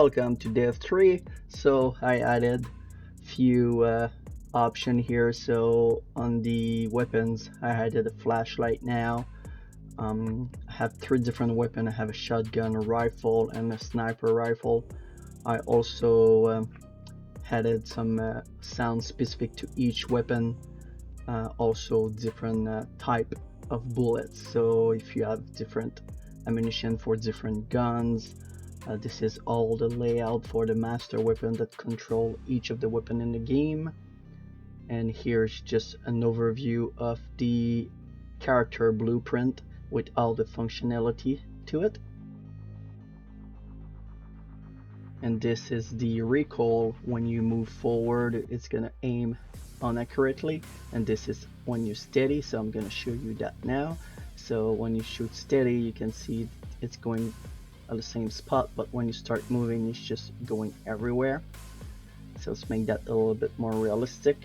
welcome to day 3. So I added few option here. So on the weapons I added a flashlight now. I have 3 different weapons. I have a shotgun, a rifle, and a sniper rifle. I also added some sound specific to each weapon, also different type of bullets. So if you have different ammunition for different guns, this is all the layout for the master weapon that control each of the weapon in the game. And here's just an overview of the character blueprint with all the functionality to it. And this is the recoil. When you move forward, it's gonna aim unaccurately, and this is when you're steady. So I'm gonna show you that now. So when you shoot steady, you can see it's going at the same spot, but when you start moving, it's just going everywhere. So let's make that a little bit more realistic.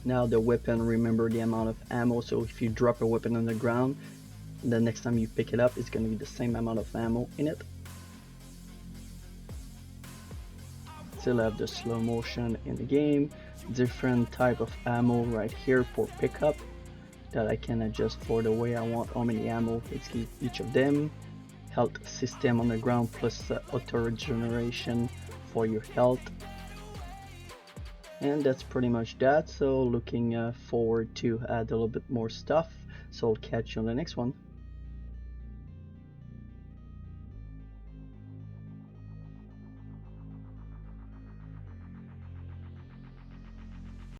Now the weapon, remember the amount of ammo. So if you drop a weapon on the ground, the next time you pick it up, it's going to be the same amount of ammo in it. Still have the slow motion in the game. Different type of ammo right here for pickup that I can adjust for the way I want how many ammo it's each of them. Health system on the ground plus auto regeneration for your health. And that's pretty much that. So looking forward to add a little bit more stuff. So I'll catch you on the next one.